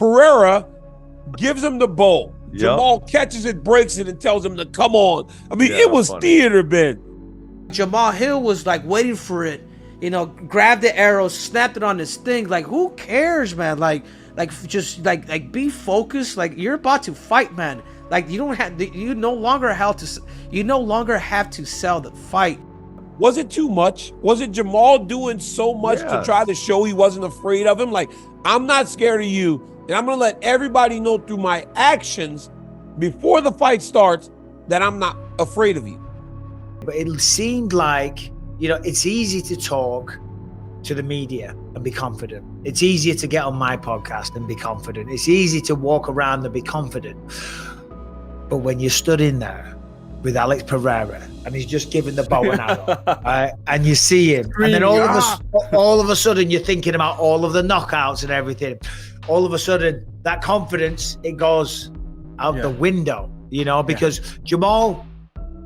Pereira gives him the bowl. Yep. Jamahal catches it, breaks it, and tells him to come on. I mean, it was funny. Theater, Ben. Jamahal Hill was like waiting for it, you know, grabbed the arrow, snapped it on his thing. Like, who cares, man? Like just be focused. Like, you're about to fight, man. Like, you no longer have to sell the fight. Was it too much? Was it Jamahal doing so much to try to show he wasn't afraid of him? Like, I'm not scared of you, and I'm gonna let everybody know through my actions before the fight starts that I'm not afraid of you. But it seemed like, you know, it's easy to talk to the media and be confident. It's easier to get on my podcast and be confident. It's easy to walk around and be confident. But when you stood in there with Alex Pereira and he's just giving the bow and arrow, and you see him, and then all of a sudden you're thinking about all of the knockouts and everything. All of a sudden, that confidence, it goes out the window, you know, because Jamahal,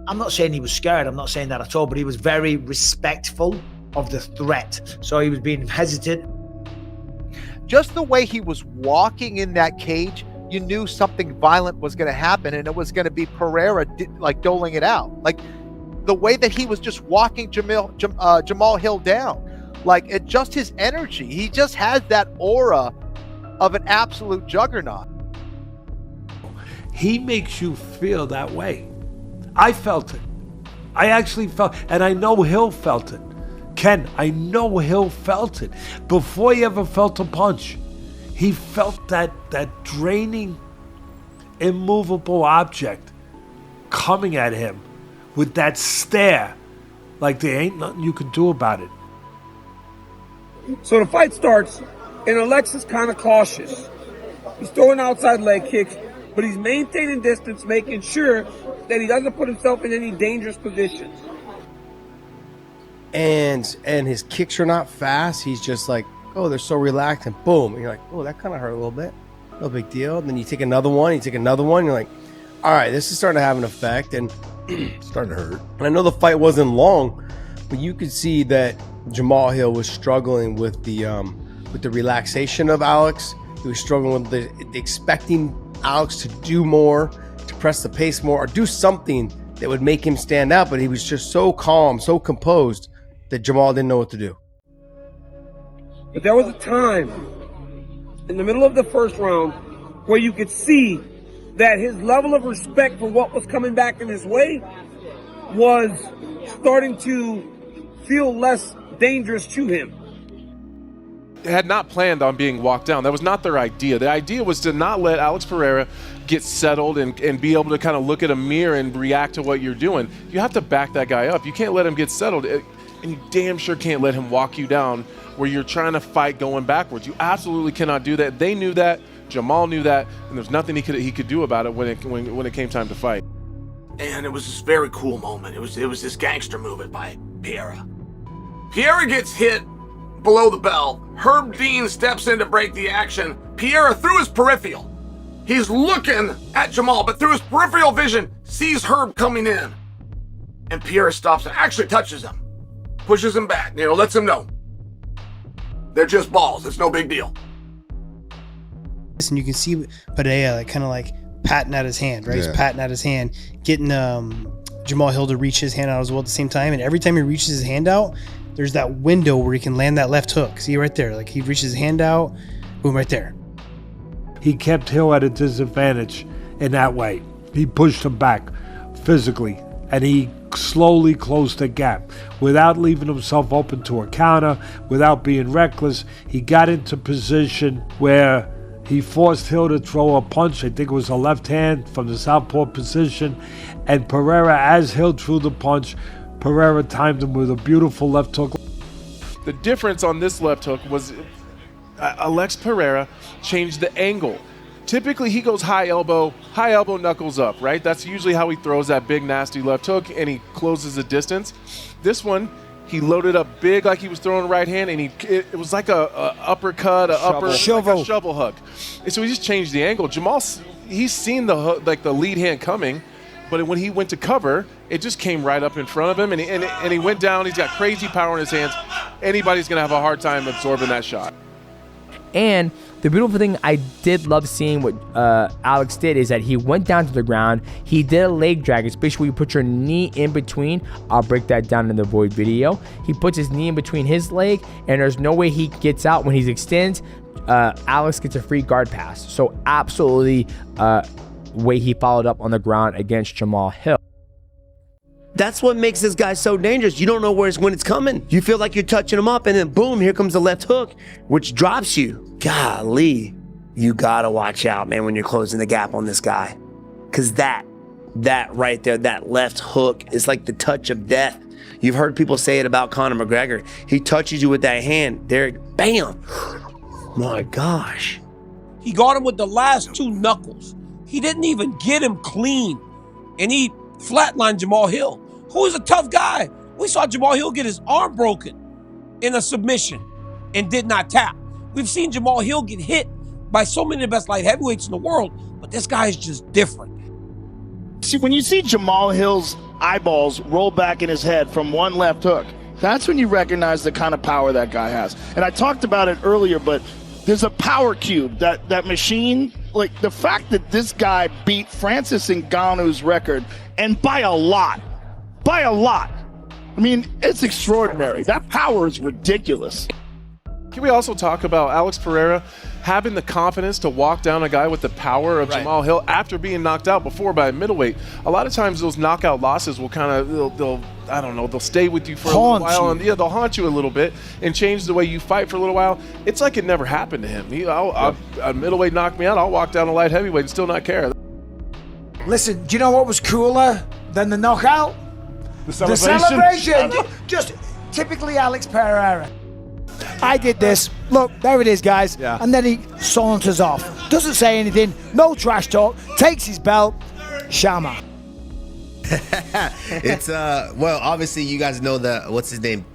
I'm not saying he was scared, I'm not saying that at all, but he was very respectful of the threat. So he was being hesitant. Just the way he was walking in that cage, you knew something violent was going to happen, and it was going to be Pereira like doling it out. Like the way that he was just walking Jamahal Hill down, like it just his energy. He just has that aura of an absolute juggernaut. He makes you feel that way. I felt it. I actually felt, and I know Hill felt it. Ken, I know Hill felt it. Before he ever felt a punch, he felt that draining, immovable object coming at him with that stare, like there ain't nothing you can do about it. So the fight starts, and Alex is kind of cautious. He's throwing outside leg kicks, but he's maintaining distance, making sure that he doesn't put himself in any dangerous positions. And his kicks are not fast. He's just like, oh, they're so relaxed, and boom. And you're like, oh, that kind of hurt a little bit. No big deal. And then you take another one, you're like, all right, this is starting to have an effect, and it's starting to hurt. And I know the fight wasn't long, but you could see that Jamahal Hill was struggling with the relaxation of Alex. He was struggling with the expecting Alex to do more, to press the pace more, or do something that would make him stand out, but he was just so calm, so composed that Jamahal didn't know what to do. But there was a time in the middle of the first round where you could see that his level of respect for what was coming back in his way was starting to feel less dangerous to him. They had not planned on being walked down. That was not their idea. The idea was to not let Alex Pereira get settled and be able to kind of look at a mirror and react to what you're doing. You have to back that guy up. You can't let him get settled, and you damn sure can't let him walk you down where you're trying to fight going backwards. You absolutely cannot do that. They knew that. Jamahal knew that, and there's nothing he could do about it when it came time to fight. And it was this very cool moment. It was this gangster movement by Pereira. Pereira gets hit below the bell. Herb Dean steps in to break the action. Pereira, through his peripheral, he's looking at Jamahal, but through his peripheral vision, sees Herb coming in. And Pereira stops and actually touches him. Pushes him back, lets him know. They're just balls. It's no big deal. And you can see Pereira kind of like patting at his hand, right? Yeah. He's patting at his hand, getting Jamahal Hill to reach his hand out as well at the same time. And every time he reaches his hand out, there's that window where he can land that left hook. See right there? Like he reaches his hand out, boom, right there. He kept Hill at a disadvantage in that way. He pushed him back physically, and he slowly closed the gap without leaving himself open to a counter, without being reckless. He got into position where he forced Hill to throw a punch. I think it was a left hand from the southpaw position. And Pereira, as Hill threw the punch, Pereira timed him with a beautiful left hook. The difference on this left hook was Alex Pereira changed the angle. Typically, he goes high elbow, knuckles up, right? That's usually how he throws that big, nasty left hook, and he closes the distance. This one, he loaded up big like he was throwing right hand, and it was like a uppercut, like a shovel hook. And so he just changed the angle. Jamahal, he's seen the hook, like the lead hand coming, but when he went to cover, it just came right up in front of him, and he went down. He's got crazy power in his hands. Anybody's going to have a hard time absorbing that shot. And the beautiful thing I did love seeing what Alex did is that he went down to the ground. He did a leg drag. It's basically you put your knee in between. I'll break that down in the Void video. He puts his knee in between his leg, and there's no way he gets out. When he extends, Alex gets a free guard pass. So absolutely way he followed up on the ground against Jamahal Hill. That's what makes this guy so dangerous. You don't know when it's coming. You feel like you're touching him up, and then boom, here comes the left hook, which drops you. Golly, you gotta watch out, man, when you're closing the gap on this guy. Because that right there, that left hook is like the touch of death. You've heard people say it about Conor McGregor. He touches you with that hand, there, bam. My gosh. He got him with the last 2 knuckles. He didn't even get him clean. And he flatlined Jamahal Hill, who is a tough guy. We saw Jamahal Hill get his arm broken in a submission and did not tap. We've seen Jamahal Hill get hit by so many of the best light heavyweights in the world, but this guy is just different. See, when you see Jamahal Hill's eyeballs roll back in his head from one left hook, that's when you recognize the kind of power that guy has. And I talked about it earlier, but there's a power cube, that machine. Like, the fact that this guy beat Francis Ngannou's record, and by a lot. I mean, it's extraordinary. That power is ridiculous. Can we also talk about Alex Pereira having the confidence to walk down a guy with the power of Jamahal Hill after being knocked out before by a middleweight? A lot of times those knockout losses will kind of, they'll stay with you for a little while. And they'll haunt you a little bit and change the way you fight for a little while. It's like it never happened to him. A middleweight knocked me out, I'll walk down a light heavyweight and still not care. Listen, do you know what was cooler than the knockout? The celebration. Just typically Alex Pereira. I did this. Look, there it is, guys. Yeah. And then he saunters off. Doesn't say anything. No trash talk. Takes his belt. Shama. It's well, obviously you guys know what's his name,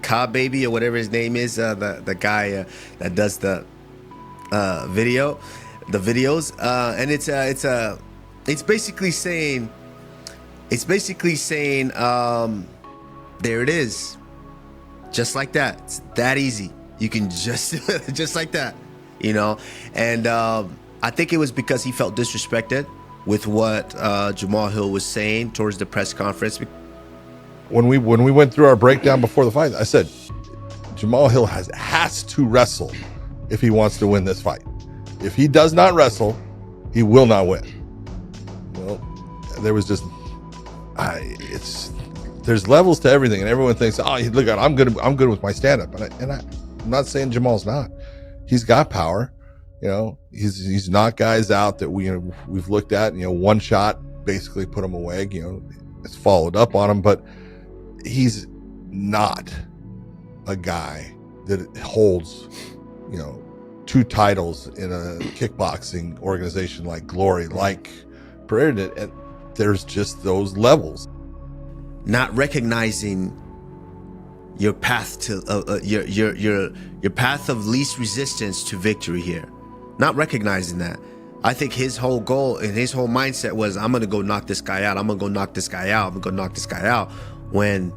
Cobb Baby or whatever his name is, the guy that does the videos, and it's basically saying there it is, just like that. It's that easy. You can just like that, you know. And I think it was because he felt disrespected with what Jamahal Hill was saying towards the press conference. When we went through our breakdown before the fight, I said Jamahal Hill has to wrestle if he wants to win this fight. If he does not wrestle, he will not win. Well, there was just there's levels to everything, and everyone thinks, oh, look, I'm good with my stand-up, and I'm not saying Jamal's not. He's got power. You know, he's knocked guys out that we've looked at. You know, one shot basically put him away. You know, it's followed up on him, but he's not a guy that holds, you know, 2 titles in a kickboxing organization like Glory, like Pereira did. And there's just those levels. Not recognizing your path to your path of least resistance to victory here. Not recognizing that. I think his whole goal and his whole mindset was, I'm gonna go knock this guy out. I'm gonna go knock this guy out. I'm gonna go knock this guy out. When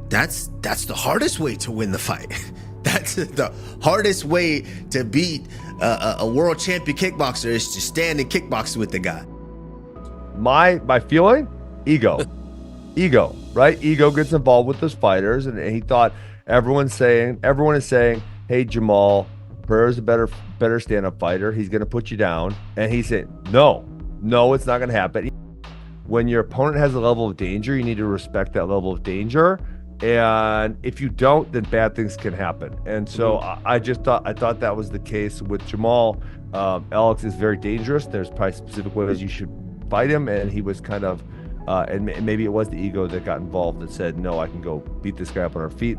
that's the hardest way to win the fight. That's the hardest way to beat a world champion kickboxer, is to stand and kickbox with the guy. My feeling, ego, right? Ego gets involved with those fighters, and he thought everyone is saying, hey, Jamahal, Pereira's a better stand-up fighter. He's going to put you down. And he said, no, it's not going to happen. When your opponent has a level of danger, you need to respect that level of danger. And if you don't, then bad things can happen. And so I thought that was the case with Jamahal. Alex is very dangerous. There's probably specific ways you should fight him. And he was kind of, and maybe it was the ego that got involved that said, no, I can go beat this guy up on our feet.